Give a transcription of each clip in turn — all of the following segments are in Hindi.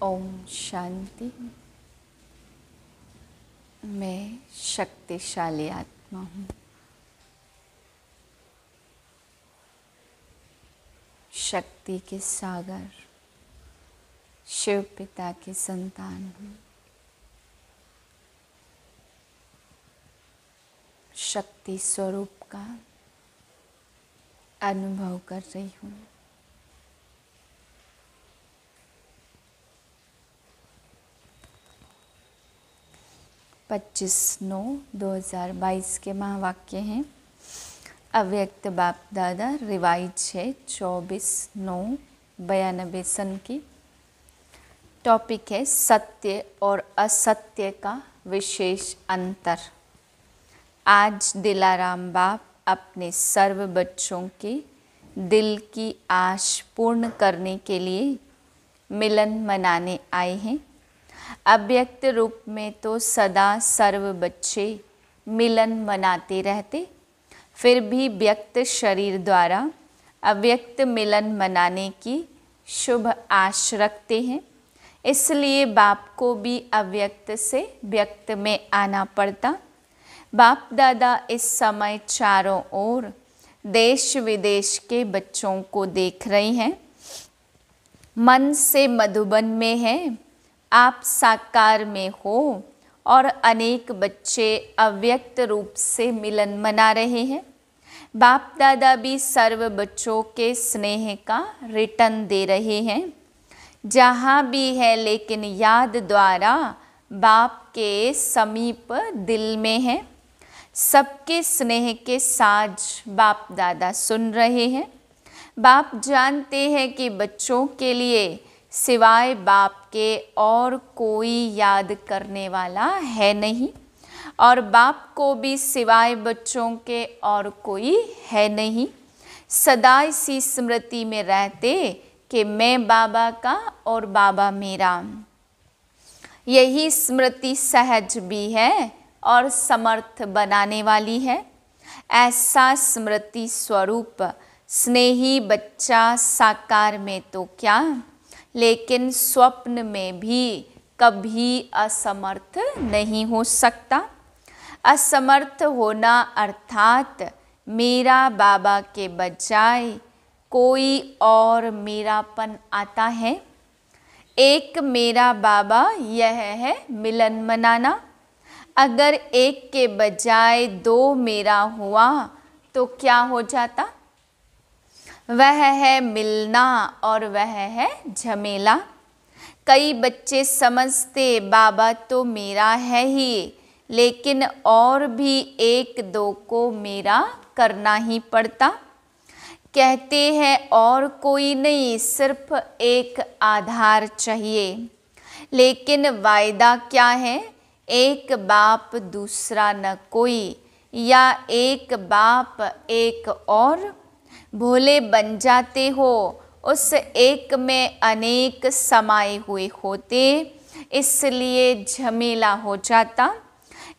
ओम शांति। मैं शक्तिशाली आत्मा हूँ। शक्ति के सागर शिव पिता की संतान हूँ। शक्ति स्वरूप का अनुभव कर रही हूँ। पच्चीस 9/2022 के महावाक्य हैं। अव्यक्त बाप दादा रिवाइज है 24/9/92 सन की। टॉपिक है सत्य और असत्य का विशेष अंतर। आज दिलाराम बाप अपने सर्व बच्चों के दिल की आश पूर्ण करने के लिए मिलन मनाने आए हैं। अव्यक्त रूप में तो सदा सर्व बच्चे मिलन मनाते रहते, फिर भी व्यक्त शरीर द्वारा अव्यक्त मिलन मनाने की शुभ आश रखते हैं। इसलिए बाप को भी अव्यक्त से व्यक्त में आना पड़ता। बाप दादा इस समय चारों ओर देश विदेश के बच्चों को देख रहे हैं। मन से मधुबन में है, आप साकार में हो और अनेक बच्चे अव्यक्त रूप से मिलन मना रहे हैं। बाप दादा भी सर्व बच्चों के स्नेह का रिटर्न दे रहे हैं। जहाँ भी है लेकिन याद द्वारा बाप के समीप दिल में है। सबके स्नेह के साज बाप दादा सुन रहे हैं। बाप जानते हैं कि बच्चों के लिए सिवाय बाप के और कोई याद करने वाला है नहीं, और बाप को भी सिवाय बच्चों के और कोई है नहीं। सदा इसी स्मृति में रहते कि मैं बाबा का और बाबा मेरा। यही स्मृति सहज भी है और समर्थ बनाने वाली है। ऐसा स्मृति स्वरूप स्नेही बच्चा साकार में तो क्या, लेकिन स्वप्न में भी कभी असमर्थ नहीं हो सकता। असमर्थ होना अर्थात मेरा बाबा के बजाय कोई और मेरापन आता है। एक मेरा बाबा यह है मिलन मनाना। अगर एक के बजाय दो मेरा हुआ तो क्या हो जाता? वह है मिलना और वह है झमेला। कई बच्चे समझते बाबा तो मेरा है ही, लेकिन और भी एक दो को मेरा करना ही पड़ता। कहते हैं और कोई नहीं, सिर्फ एक आधार चाहिए। लेकिन वायदा क्या है? एक बाप दूसरा न कोई, या एक बाप एक और। भोले बन जाते हो, उस एक में अनेक समाये हुए होते, इसलिए झमेला हो जाता।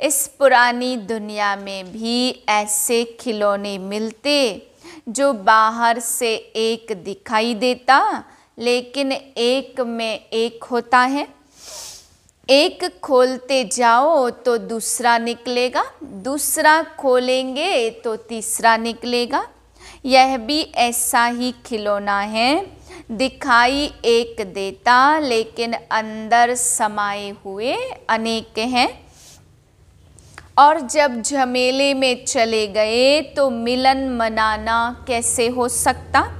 इस पुरानी दुनिया में भी ऐसे खिलौने मिलते जो बाहर से एक दिखाई देता, लेकिन एक में एक होता है। एक खोलते जाओ तो दूसरा निकलेगा, दूसरा खोलेंगे तो तीसरा निकलेगा। यह भी ऐसा ही खिलौना है, दिखाई एक देता लेकिन अंदर समाये हुए अनेक हैं। और जब झमेले में चले गए तो मिलन मनाना कैसे हो सकता?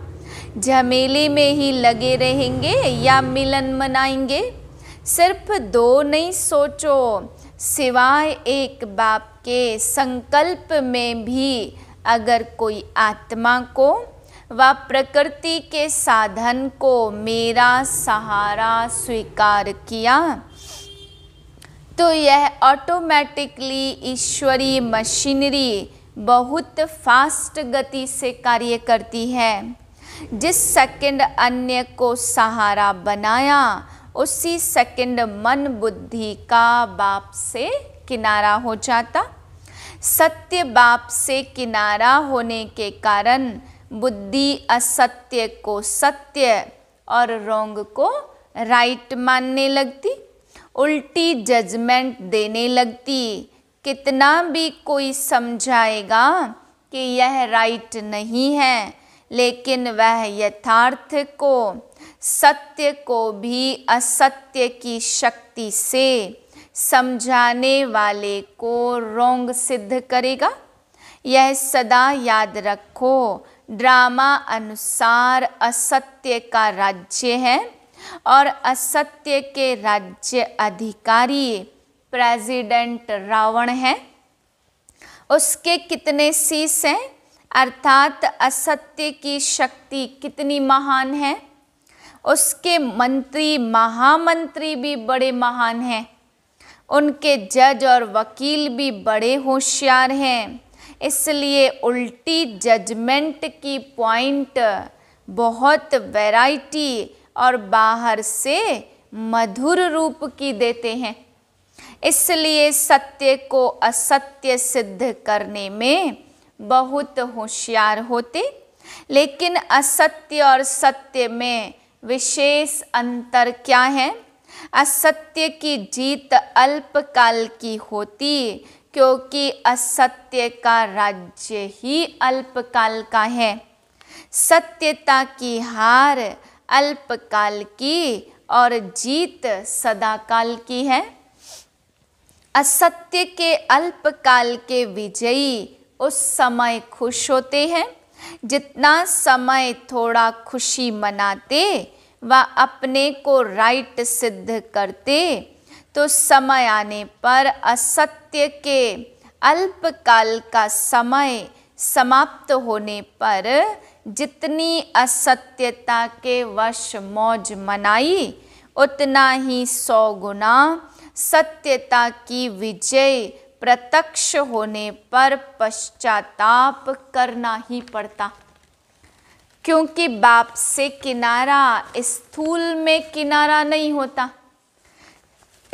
झमेले में ही लगे रहेंगे या मिलन मनाएंगे? सिर्फ दो नहीं सोचो, सिवाय एक बाप के संकल्प में भी अगर कोई आत्मा को व प्रकृति के साधन को मेरा सहारा स्वीकार किया तो यह ऑटोमेटिकली ईश्वरीय मशीनरी बहुत फास्ट गति से कार्य करती है। जिस सेकंड अन्य को सहारा बनाया, उसी सेकंड मन बुद्धि का बाप से किनारा हो जाता। सत्य बाप से किनारा होने के कारण बुद्धि असत्य को सत्य और रोंग को राइट मानने लगती, उल्टी जजमेंट देने लगती। कितना भी कोई समझाएगा कि यह राइट नहीं है, लेकिन वह यथार्थ को, सत्य को भी असत्य की शक्ति से समझाने वाले को रॉन्ग सिद्ध करेगा। यह सदा याद रखो, ड्रामा अनुसार असत्य का राज्य है और असत्य के राज्य अधिकारी प्रेसिडेंट रावण है। उसके कितने शीश हैं, अर्थात असत्य की शक्ति कितनी महान है। उसके मंत्री महामंत्री भी बड़े महान हैं, उनके जज और वकील भी बड़े होशियार हैं। इसलिए उल्टी जजमेंट की पॉइंट बहुत वैरायटी और बाहर से मधुर रूप की देते हैं। इसलिए सत्य को असत्य सिद्ध करने में बहुत होशियार होते। लेकिन असत्य और सत्य में विशेष अंतर क्या है? असत्य की जीत अल्पकाल की होती, क्योंकि असत्य का राज्य ही अल्पकाल का है। सत्यता की हार अल्पकाल की और जीत सदाकाल की है। असत्य के अल्पकाल के विजयी उस समय खुश होते हैं, जितना समय थोड़ा खुशी मनाते व अपने को राइट सिद्ध करते, तो समय आने पर असत्य के अल्पकाल का समय समाप्त होने पर जितनी असत्यता के वश मौज मनाई, उतना ही 100 गुना सत्यता की विजय प्रत्यक्ष होने पर पश्चाताप करना ही पड़ता। क्योंकि बाप से किनारा स्थूल में किनारा नहीं होता।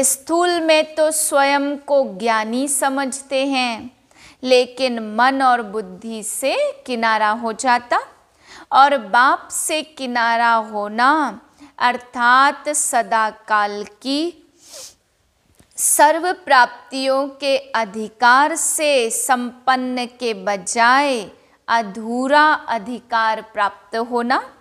स्थूल में तो स्वयं को ज्ञानी समझते हैं, लेकिन मन और बुद्धि से किनारा हो जाता। और बाप से किनारा होना अर्थात सदा काल की सर्व प्राप्तियों के अधिकार से संपन्न के बजाय अधूरा अधिकार प्राप्त होना।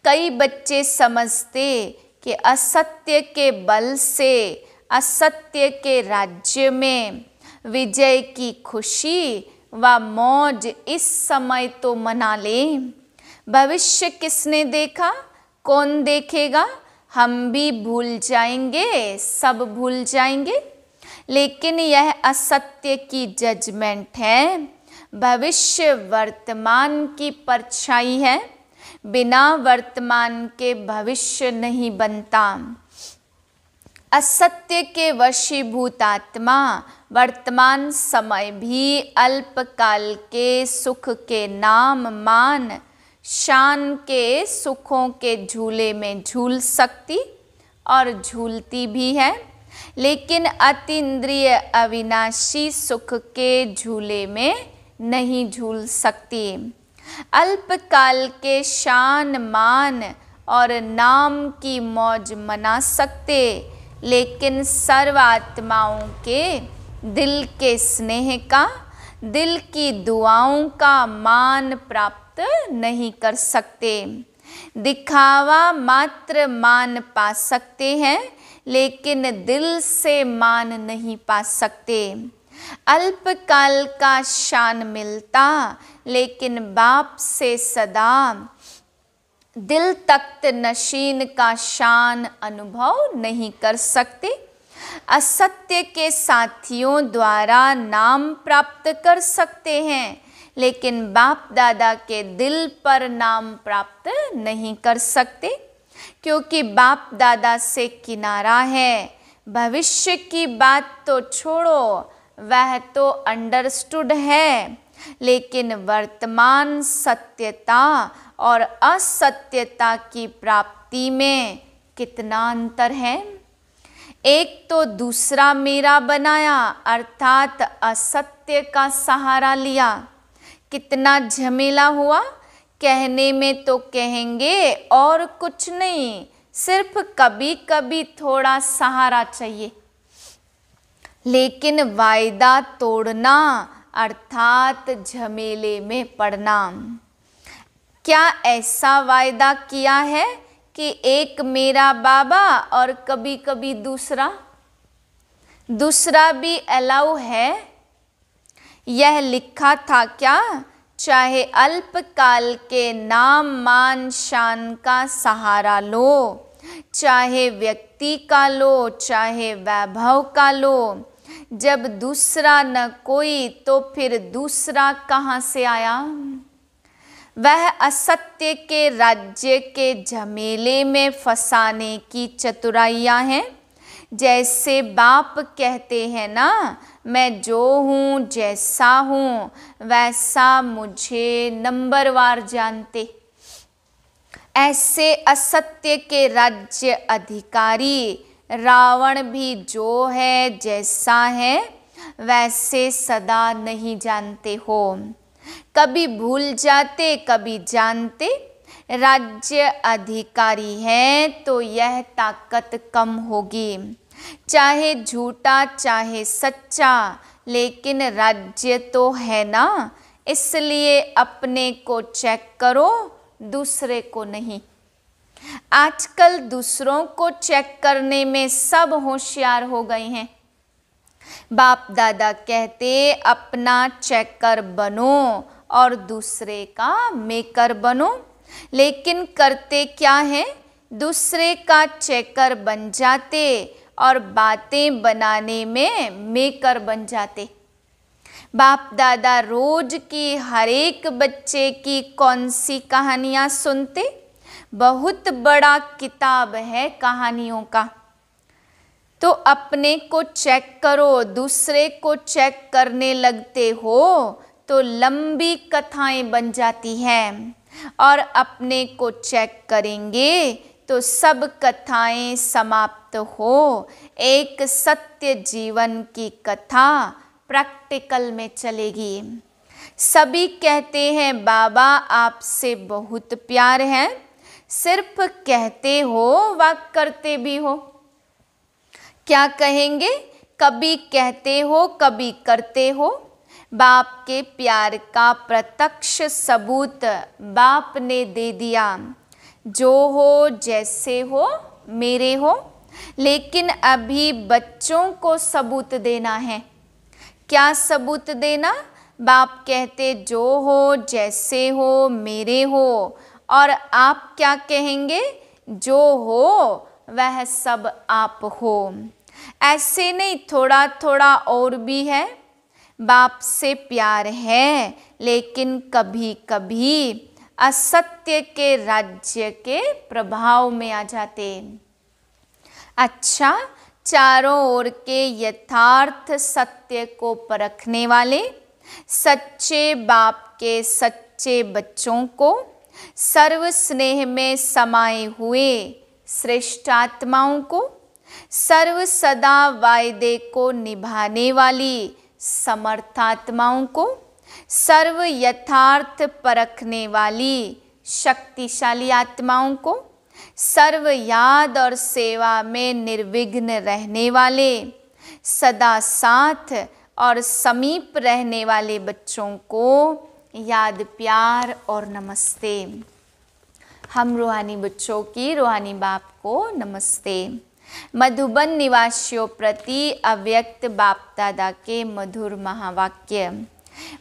कई बच्चे समझते कि असत्य के बल से असत्य के राज्य में विजय की खुशी व मौज इस समय तो मना ले। भविष्य किसने देखा, कौन देखेगा? हम भी भूल जाएंगे, सब भूल जाएंगे। लेकिन यह असत्य की जजमेंट है। भविष्य वर्तमान की परछाई है। बिना वर्तमान के भविष्य नहीं बनता। असत्य के वशीभूत आत्मा वर्तमान समय भी अल्पकाल के सुख के नाम मान शान के सुखों के झूले में झूल सकती और झूलती भी है, लेकिन अतीन्द्रिय अविनाशी सुख के झूले में नहीं झूल सकती। अल्पकाल के शान मान और नाम की मौज मना सकते, लेकिन सर्व आत्माओं के दिल के स्नेह का, दिल की दुआओं का मान प्राप्त नहीं कर सकते। दिखावा मात्र मान पा सकते हैं, लेकिन दिल से मान नहीं पा सकते। अल्पकाल का शान मिलता, लेकिन बाप से सदा दिल तख्त नशीन का शान अनुभव नहीं कर सकते। असत्य के साथियों द्वारा नाम प्राप्त कर सकते हैं, लेकिन बाप दादा के दिल पर नाम प्राप्त नहीं कर सकते, क्योंकि बाप दादा से किनारा है। भविष्य की बात तो छोड़ो, वह तो अंडरस्टूड है, लेकिन वर्तमान सत्यता और असत्यता की प्राप्ति में कितना अंतर है। एक तो दूसरा मेरा बनाया, अर्थात असत्य का सहारा लिया। कितना झमेला हुआ। कहने में तो कहेंगे और कुछ नहीं, सिर्फ कभी कभी थोड़ा सहारा चाहिए। लेकिन वायदा तोड़ना अर्थात झमेले में पड़ना। क्या ऐसा वायदा किया है कि एक मेरा बाबा और कभी कभी दूसरा भी अलाउ है? यह लिखा था क्या? चाहे अल्पकाल के नाम मान शान का सहारा लो, चाहे व्यक्ति का लो, चाहे वैभव का लो, जब दूसरा न कोई तो फिर दूसरा कहाँ से आया? वह असत्य के राज्य के झमेले में फंसाने की चतुराइयाँ हैं। जैसे बाप कहते हैं ना, मैं जो हूँ जैसा हूँ वैसा मुझे नंबरवार जानते। ऐसे असत्य के राज्य अधिकारी रावण भी जो है जैसा है वैसे सदा नहीं जानते हो। कभी भूल जाते कभी जानते। राज्य अधिकारी है तो यह ताकत कम होगी, चाहे झूठा चाहे सच्चा, लेकिन राज्य तो है ना। इसलिए अपने को चेक करो, दूसरे को नहीं। आजकल दूसरों को चेक करने में सब होशियार हो गए हैं। बाप दादा कहते अपना चेकर बनो और दूसरे का मेकर बनो। लेकिन करते क्या है? दूसरे का चेकर बन जाते और बातें बनाने में मेकर बन जाते। बाप दादा रोज की हर एक बच्चे की कौन सी कहानियाँ सुनते? बहुत बड़ा किताब है कहानियों का। तो अपने को चेक करो, दूसरे को चेक करने लगते हो तो लंबी कथाएं बन जाती हैं, और अपने को चेक करेंगे तो सब कथाएं समाप्त हो एक सत्य जीवन की कथा प्रैक्टिकल में चलेगी। सभी कहते हैं बाबा आपसे बहुत प्यार है, सिर्फ कहते हो व करते भी हो। क्या कहेंगे? कभी कहते हो कभी करते हो। बाप के प्यार का प्रत्यक्ष सबूत बाप ने दे दिया। जो हो जैसे हो मेरे हो। लेकिन अभी बच्चों को सबूत देना है। क्या सबूत देना? बाप कहते जो हो जैसे हो मेरे हो, और आप क्या कहेंगे? जो हो वह सब आप हो। ऐसे नहीं, थोड़ा थोड़ा और भी है। बाप से प्यार है, लेकिन कभी कभी असत्य के राज्य के प्रभाव में आ जाते। अच्छा, चारों ओर के यथार्थ सत्य को परखने वाले सच्चे बाप के सच्चे बच्चों को, सर्व स्नेह में समाये हुए श्रेष्ठ आत्माओं को, सर्व सदा वायदे को निभाने वाली समर्थात्माओं को, सर्व यथार्थ परखने वाली शक्तिशाली आत्माओं को, सर्व याद और सेवा में निर्विघ्न रहने वाले, सदा साथ और समीप रहने वाले बच्चों को याद, प्यार और नमस्ते। हम रूहानी बच्चों की रूहानी बाप को नमस्ते। मधुबन निवासियों प्रति अव्यक्त बाप दादा के मधुर महावाक्य।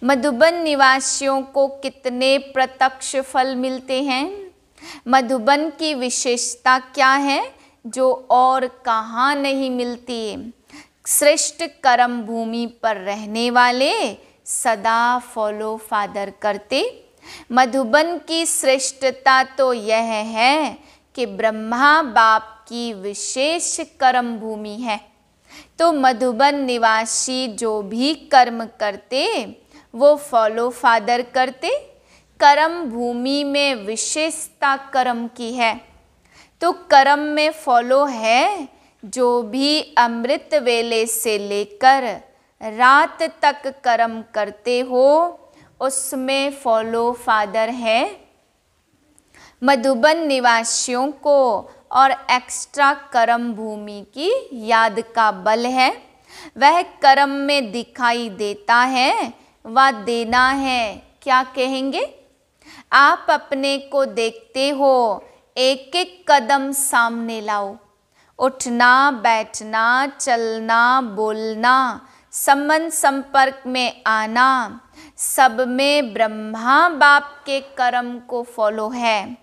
मधुबन निवासियों को कितने प्रत्यक्ष फल मिलते हैं? मधुबन की विशेषता क्या है जो और कहाँ नहीं मिलती? श्रेष्ठ कर्म भूमि पर रहने वाले सदा फॉलो फादर करते। मधुबन की श्रेष्ठता तो यह है कि ब्रह्मा बाप की विशेष कर्म भूमि है। तो मधुबन निवासी जो भी कर्म करते वो फॉलो फादर करते। कर्म भूमि में विशेषता कर्म की है। तो कर्म में फॉलो है। जो भी अमृत वेले से लेकर रात तक कर्म करते हो उसमें फॉलो फादर है। मधुबन निवासियों को और एक्स्ट्रा कर्म भूमि की याद का बल है। वह कर्म में दिखाई देता है व देना है। क्या कहेंगे? आप अपने को देखते हो, एक एक कदम सामने लाओ। उठना, बैठना, चलना, बोलना, संबंध संपर्क में आना, सब में ब्रह्मा बाप के कर्म को फॉलो है।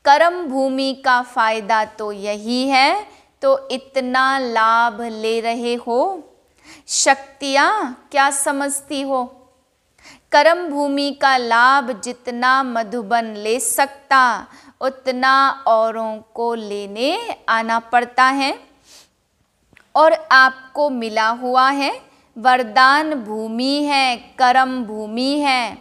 कर्म भूमि का फायदा तो यही है, तो इतना लाभ ले रहे हो। शक्तियाँ क्या समझती हो? कर्म भूमि का लाभ जितना मधुबन ले सकता, उतना औरों को लेने आना पड़ता है। और आपको मिला हुआ है, वरदान भूमि है, कर्म भूमि है,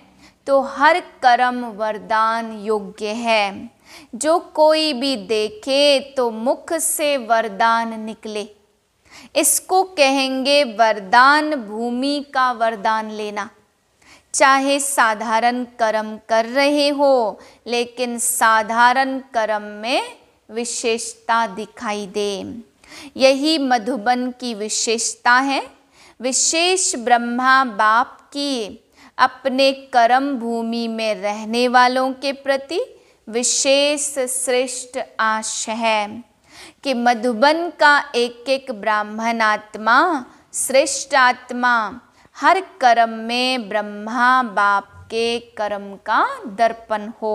तो हर कर्म वरदान योग्य है। जो कोई भी देखे तो मुख से वरदान निकले, इसको कहेंगे वरदान भूमि का वरदान लेना। चाहे साधारण कर्म कर रहे हो, लेकिन साधारण कर्म में विशेषता दिखाई दे, यही मधुबन की विशेषता है। विशेष ब्रह्मा बाप की अपने कर्म भूमि में रहने वालों के प्रति विशेष श्रेष्ठ आश है कि मधुबन का एक एक ब्राह्मण आत्मा, श्रेष्ठ आत्मा, हर कर्म में ब्रह्मा बाप के कर्म का दर्पण हो।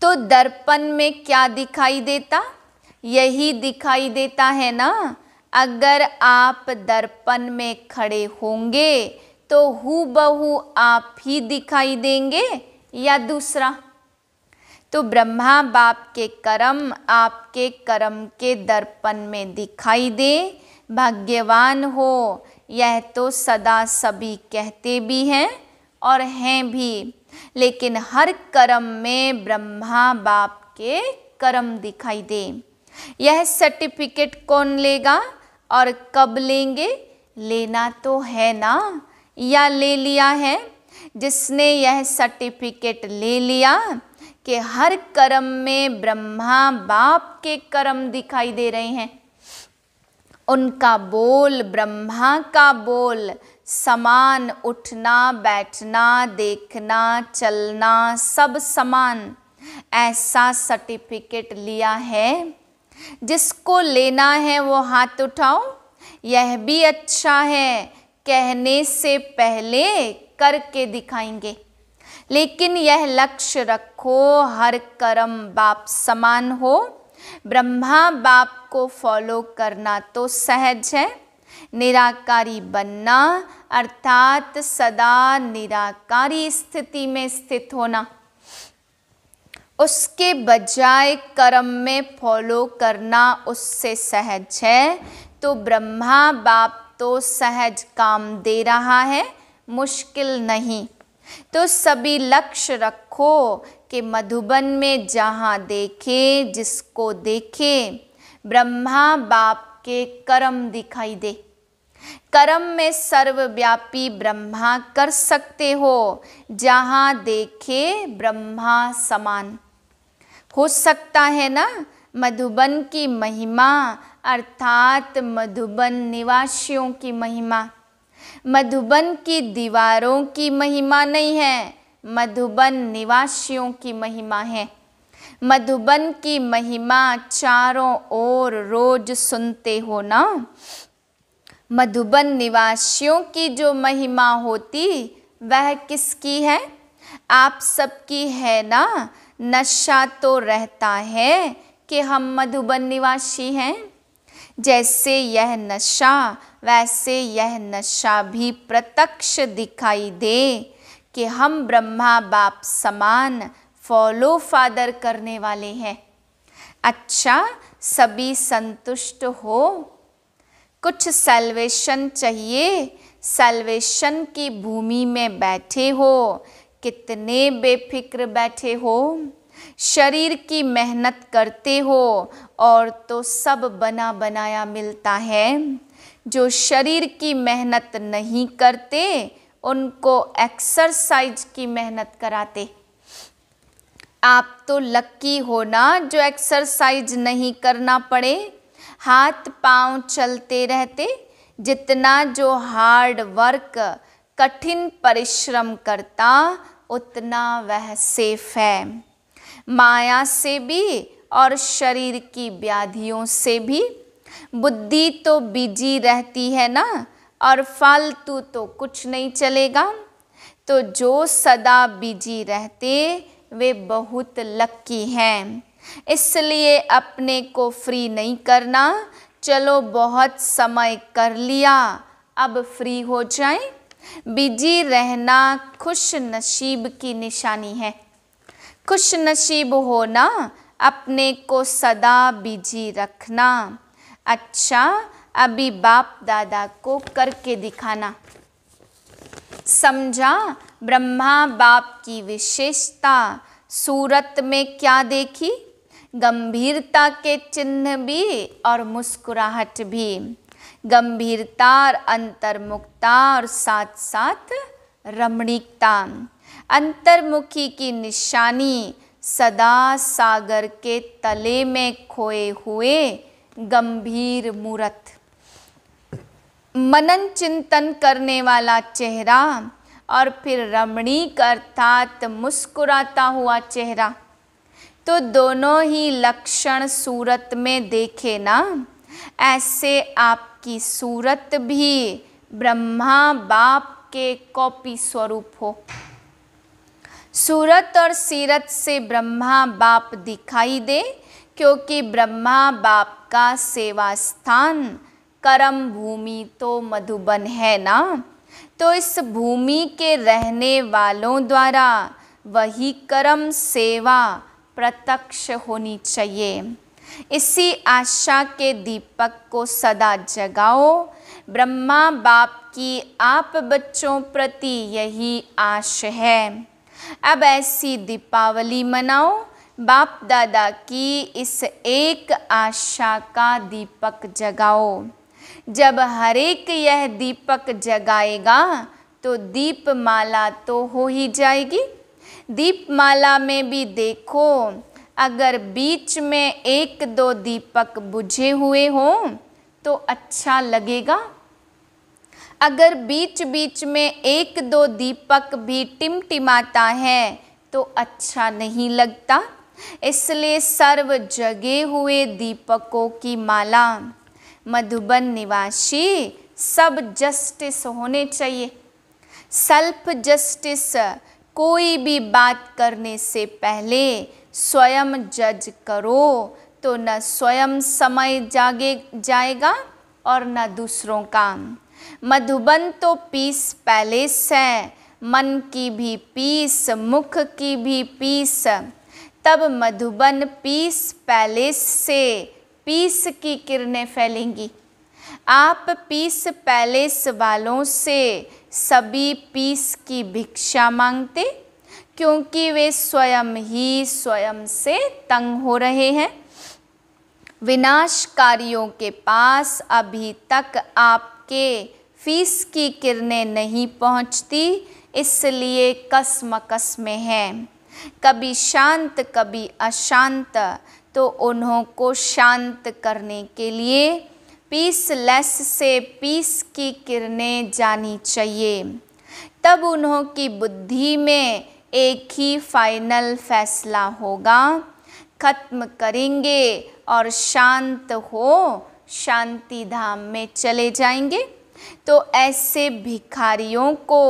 तो दर्पण में क्या दिखाई देता? यही दिखाई देता है ना। अगर आप दर्पण में खड़े होंगे तो हूबहू आप ही दिखाई देंगे या दूसरा? तो ब्रह्मा बाप के कर्म आपके कर्म के दर्पण में दिखाई दे, भाग्यवान हो। यह तो सदा सभी कहते भी हैं और हैं भी, लेकिन हर कर्म में ब्रह्मा बाप के कर्म दिखाई दे। यह सर्टिफिकेट कौन लेगा और कब लेंगे? लेना तो है ना, या ले लिया है? जिसने यह सर्टिफिकेट ले लिया कि हर कर्म में ब्रह्मा बाप के कर्म दिखाई दे रहे हैं, उनका बोल ब्रह्मा का बोल, समान, उठना, बैठना, देखना, चलना, सब समान, ऐसा सर्टिफिकेट लिया है। जिसको लेना है वो हाथ उठाओ। यह भी अच्छा है, कहने से पहले करके दिखाएंगे, लेकिन यह लक्ष्य रखो हर कर्म बाप समान हो। ब्रह्मा बाप को फॉलो करना तो सहज है, निराकारी बनना अर्थात सदा निराकारी स्थिति में स्थित होना, उसके बजाय कर्म में फॉलो करना उससे सहज है। तो ब्रह्मा बाप तो सहज काम दे रहा है, मुश्किल नहीं। तो सभी लक्ष्य रखो कि मधुबन में जहाँ देखे, जिसको देखे, ब्रह्मा बाप के कर्म दिखाई दे। कर्म में सर्वव्यापी ब्रह्मा कर सकते हो, जहाँ देखे ब्रह्मा समान हो सकता है ना। मधुबन की महिमा अर्थात मधुबन निवासियों की महिमा, मधुबन की दीवारों की महिमा नहीं है, मधुबन निवासियों की महिमा है। मधुबन की महिमा चारों ओर रोज सुनते हो ना। मधुबन निवासियों की जो महिमा होती वह किसकी है? आप सबकी है ना। नशा तो रहता है कि हम मधुबन निवासी हैं। जैसे यह नशा, वैसे यह नशा भी प्रत्यक्ष दिखाई दे कि हम ब्रह्मा बाप समान फॉलो फादर करने वाले हैं। अच्छा, सभी संतुष्ट हो? कुछ सैल्वेशन चाहिए? सैल्वेशन की भूमि में बैठे हो, कितने बेफिक्र बैठे हो। शरीर की मेहनत करते हो और तो सब बना बनाया मिलता है। जो शरीर की मेहनत नहीं करते उनको एक्सरसाइज की मेहनत कराते। आप तो लक्की हो ना जो एक्सरसाइज नहीं करना पड़े, हाथ पांव चलते रहते। जितना जो हार्ड वर्क कठिन परिश्रम करता उतना वह सेफ है। माया से भी और शरीर की व्याधियों से भी बुद्धि तो बिजी रहती है ना, और फालतू तो कुछ नहीं चलेगा। तो जो सदा बिजी रहते वे बहुत लक्की हैं। इसलिए अपने को फ्री नहीं करना, चलो बहुत समय कर लिया अब फ्री हो जाएं। बिजी रहना खुश नसीब की निशानी है। खुश नसीब होना अपने को सदा बिजी रखना। अच्छा, अभी बाप दादा को करके दिखाना। समझा ब्रह्मा बाप की विशेषता सूरत में क्या देखी? गंभीरता के चिन्ह भी और मुस्कुराहट भी। गंभीरता और अंतर्मुखता और साथ साथ रमणीकता। अंतर्मुखी की निशानी सदा सागर के तले में खोए हुए गंभीर मूरत। मनन चिंतन करने वाला चेहरा और फिर रमणीक अर्थात मुस्कुराता हुआ चेहरा। तो दोनों ही लक्षण सूरत में देखे ना, ऐसे आपकी सूरत भी ब्रह्मा बाप के कॉपी स्वरूप हो। सूरत और सीरत से ब्रह्मा बाप दिखाई दे, क्योंकि ब्रह्मा बाप का सेवा स्थान कर्म भूमि तो मधुबन है ना। तो इस भूमि के रहने वालों द्वारा वही कर्म सेवा प्रत्यक्ष होनी चाहिए। इसी आशा के दीपक को सदा जगाओ। ब्रह्मा बाप की आप बच्चों प्रति यही आश है। अब ऐसी दीपावली मनाओ, बाप दादा की इस एक आशा का दीपक जगाओ। जब हर एक यह दीपक जगाएगा तो दीपमाला तो हो ही जाएगी। दीपमाला में भी देखो, अगर बीच में एक दो दीपक बुझे हुए हों तो अच्छा लगेगा। अगर बीच बीच में एक दो दीपक भी टिमटिमाता है तो अच्छा नहीं लगता। इसलिए सर्व जगे हुए दीपकों की माला। मधुबन निवासी सब जस्टिस होने चाहिए। सेल्फ जस्टिस, कोई भी बात करने से पहले स्वयं जज करो तो न स्वयं समय जाएगा और न दूसरों का। मधुबन तो पीस पैलेस है, मन की भी पीस, मुख की भी पीस। तब मधुबन पीस पैलेस से पीस की किरणें फैलेंगी। आप पीस पैलेस वालों से सभी पीस की भिक्षा मांगते, क्योंकि वे स्वयं ही स्वयं से तंग हो रहे हैं। विनाशकारियों के पास अभी तक आपके फीस की किरणें नहीं पहुंचती, इसलिए कसमकस में हैं। कभी शांत कभी अशांत, तो उन्हों को शांत करने के लिए पीसलेस से पीस की किरणें जानी चाहिए। तब उन्हों की बुद्धि में एक ही फाइनल फैसला होगा, खत्म करेंगे और शांत हो शांति धाम में चले जाएंगे। तो ऐसे भिखारियों को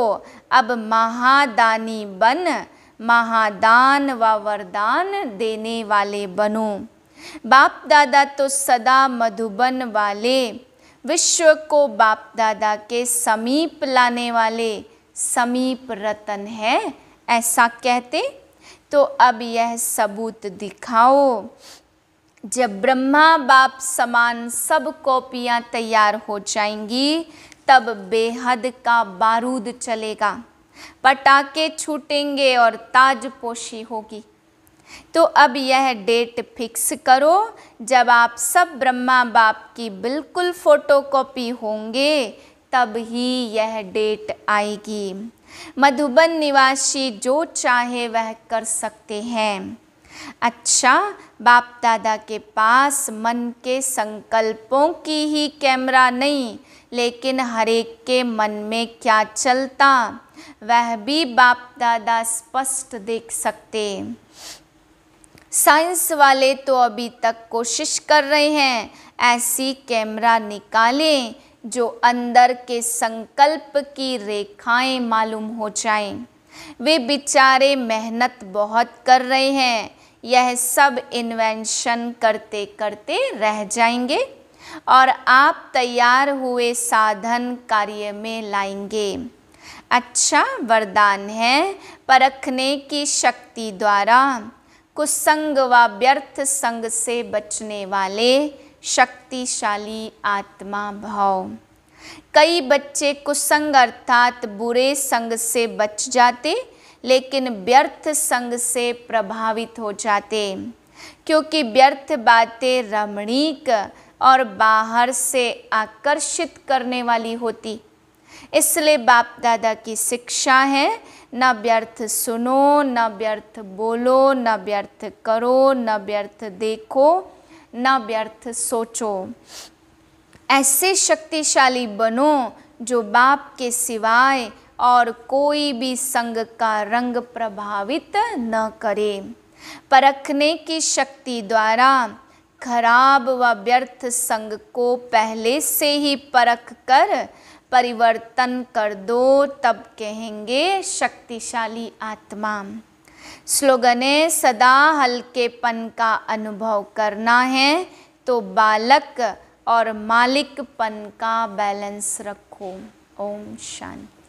अब महादानी बन महादान व वरदान देने वाले बनो। बाप दादा तो सदा मधुबन वाले, विश्व को बाप दादा के समीप लाने वाले समीप रतन है, ऐसा कहते। तो अब यह सबूत दिखाओ। जब ब्रह्मा बाप समान सब कॉपियाँ तैयार हो जाएंगी, तब बेहद का बारूद चलेगा, पटाखे छूटेंगे और ताजपोशी होगी। तो अब यह डेट फिक्स करो, जब आप सब ब्रह्मा बाप की बिल्कुल फोटोकॉपी होंगे, तब ही यह डेट आएगी। मधुबन निवासी जो चाहे वह कर सकते हैं। अच्छा, बाप दादा के पास मन के संकल्पों की ही कैमरा नहीं, लेकिन हर एक के मन में क्या चलता वह भी बाप दादा स्पष्ट देख सकते। साइंस वाले तो अभी तक कोशिश कर रहे हैं ऐसी कैमरा निकालें जो अंदर के संकल्प की रेखाएं मालूम हो जाएं। वे बेचारे मेहनत बहुत कर रहे हैं, यह सब इन्वेंशन करते करते रह जाएंगे और आप तैयार हुए साधन कार्य में लाएंगे। अच्छा, वरदान है परखने की शक्ति द्वारा कुसंग व व्यर्थ संग से बचने वाले शक्तिशाली आत्मा भाव। कई बच्चे कुसंग अर्थात बुरे संग से बच जाते, लेकिन व्यर्थ संग से प्रभावित हो जाते, क्योंकि व्यर्थ बातें रमणीक और बाहर से आकर्षित करने वाली होती। इसलिए बाप दादा की शिक्षा है, न व्यर्थ सुनो, न व्यर्थ बोलो, न व्यर्थ करो, न व्यर्थ देखो, न व्यर्थ सोचो। ऐसे शक्तिशाली बनो जो बाप के सिवाय और कोई भी संग का रंग प्रभावित न करे। परखने की शक्ति द्वारा खराब व व्यर्थ संग को पहले से ही परख कर परिवर्तन कर दो, तब कहेंगे शक्तिशाली आत्मा। स्लोगन है, सदा हल्केपन का अनुभव करना है तो बालक और मालिकपन का बैलेंस रखो। ओम शांति।